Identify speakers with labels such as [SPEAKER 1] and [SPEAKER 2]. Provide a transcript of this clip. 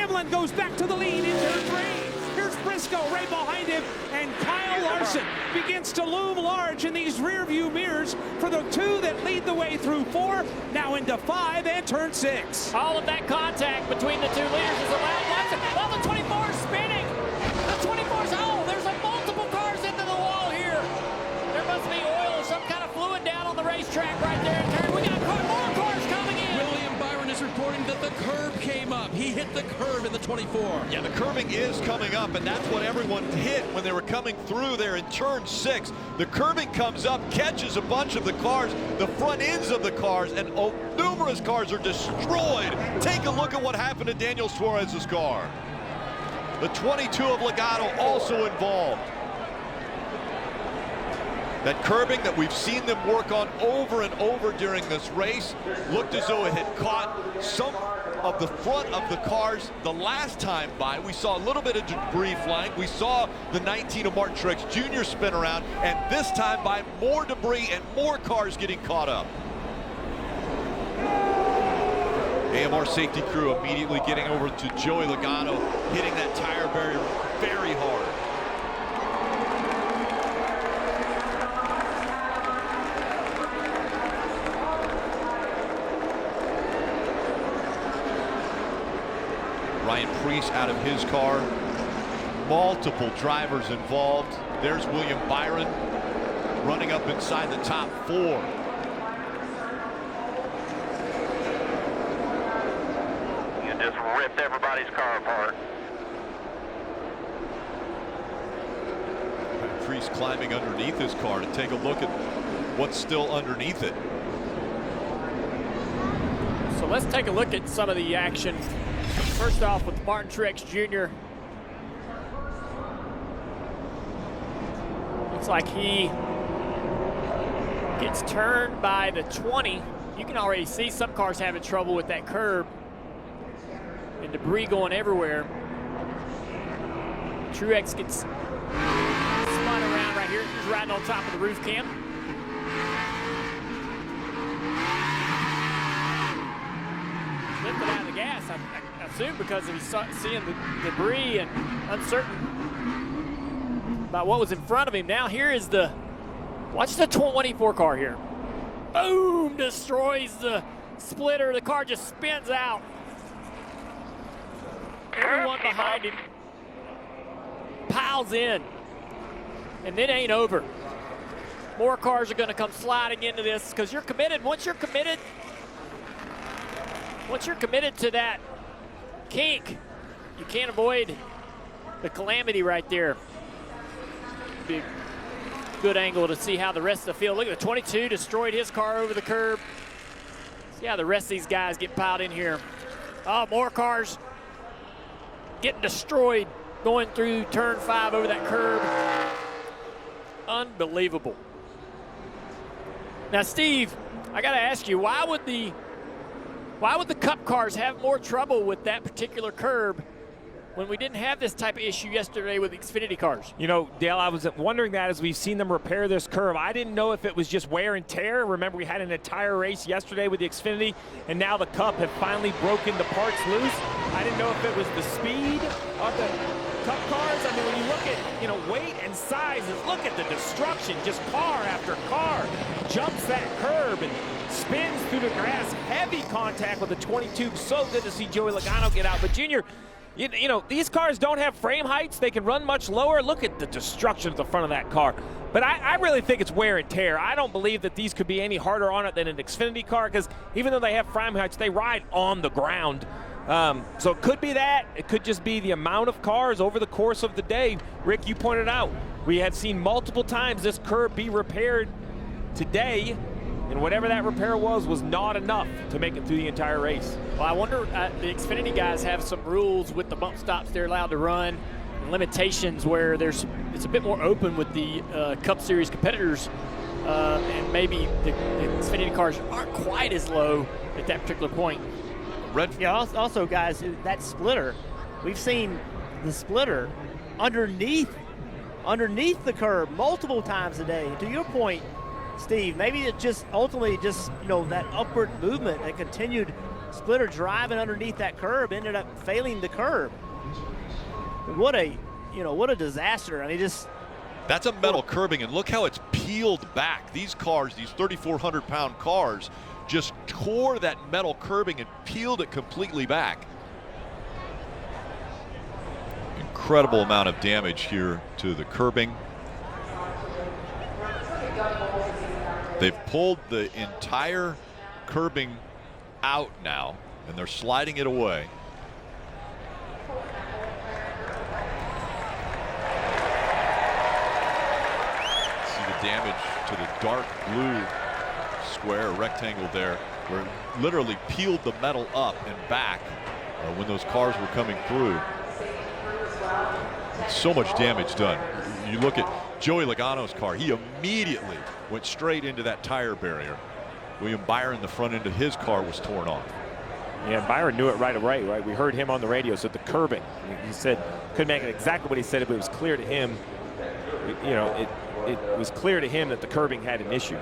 [SPEAKER 1] Hamlin goes back to the lead in turn 3. Here's Briscoe right behind him, and Kyle Larson begins to loom large in these rear view mirrors for the 2 that lead the way through 4, now into 5 and turn 6.
[SPEAKER 2] All of that contact between the 2 leaders is allowed. Well, the 24 is spinning. The 24's, oh, there's multiple cars into the wall here. There must be oil or some kind of fluid down on the racetrack right there. We got more cars coming in.
[SPEAKER 3] William Byron is reporting that the curb came up. He hit the curb in the 24.
[SPEAKER 4] Yeah, the curbing is coming up, and that's what everyone hit when they were coming through there in turn 6. The curbing comes up, catches a bunch of the cars, the front ends of the cars, and numerous cars are destroyed. Take a look at what happened to Daniel Suarez's car. The 22 of Logano also involved. That curbing that we've seen them work on over and over during this race looked as though it had caught some of the front of the cars the last time by. We saw a little bit of debris flying. We saw the 19 of Martin Truex Jr. spin around, and this time by more debris and more cars getting caught up. AMR safety crew immediately getting over to Joey Logano, hitting that tire barrier very hard. Ryan Preece out of his car. Multiple drivers involved. There's William Byron running up inside the top 4.
[SPEAKER 5] Just ripped everybody's car apart.
[SPEAKER 4] Preece climbing underneath his car to take a look at what's still underneath it.
[SPEAKER 2] So let's take a look at some of the action. First off with Martin Truex Jr. Looks like he gets turned by the 20. You can already see some cars having trouble with that curb. And debris going everywhere. Truex gets spun around right here. He's riding on top of the roof cam. Lifted out of the gas, I assume, because he's seeing the debris and uncertain about what was in front of him. Now here is watch the 24 car here. Boom, destroys the splitter. The car just spins out. Everyone behind him piles in, and it ain't over. More cars are going to come sliding into this because you're committed. Once you're committed to that kink, you can't avoid the calamity right there. Big, good angle to see how the rest of the field. Look at the 22 destroyed his car over the curb. See how the rest of these guys get piled in here. Oh, more cars getting destroyed going through turn 5 over that curb. Unbelievable. Now, Steve, I got to ask you, why would the Cup cars have more trouble with that particular curb when we didn't have this type of issue yesterday with Xfinity cars?
[SPEAKER 1] You know, Dale, I was wondering that as we've seen them repair this curve. I didn't know if it was just wear and tear. Remember, we had an entire race yesterday with the Xfinity, and now the Cup have finally broken the parts loose. I didn't know if it was the speed of the Cup cars. I mean, when you look at, weight and sizes, look at the destruction. Just car after car jumps that curb and spins through the grass. Heavy contact with the 22. So good to see Joey Logano get out. But, Junior, you know, these cars don't have frame heights. They can run much lower. Look at the destruction at the front of that car. But I really think it's wear and tear. I don't believe that these could be any harder on it than an Xfinity car, because even though they have frame heights, they ride on the ground. So it could be that. It could just be the amount of cars over the course of the day. Rick, you pointed out, we have seen multiple times this curb be repaired today, and whatever that repair was not enough to make it through the entire race.
[SPEAKER 2] Well, I wonder, the Xfinity guys have some rules with the bump stops they're allowed to run, limitations where it's a bit more open with the Cup Series competitors, and maybe the Xfinity cars aren't quite as low at that particular point.
[SPEAKER 6] Yeah, also, guys, that splitter, we've seen the splitter underneath the curb multiple times a day. To your point, Steve, maybe it just ultimately that upward movement, that continued splitter driving underneath that curb ended up failing the curb. What a disaster. I mean, just.
[SPEAKER 4] That's a metal curbing, and look how it's peeled back. These cars, these 3,400-pound cars, just tore that metal curbing and peeled it completely back. Incredible amount of damage here to the curbing. They've pulled the entire curbing out now, and they're sliding it away. See the damage to the dark blue square, rectangle there, where it literally peeled the metal up and back when those cars were coming through. So much damage done. You look at Joey Logano's car, he immediately went straight into that tire barrier. William Byron, the front end of his car was torn off.
[SPEAKER 1] Yeah, Byron knew it right away, right? We heard him on the radio. So the curbing, he said, couldn't make it exactly what he said, but it was clear to him, you know, it was clear to him that the curbing had an issue.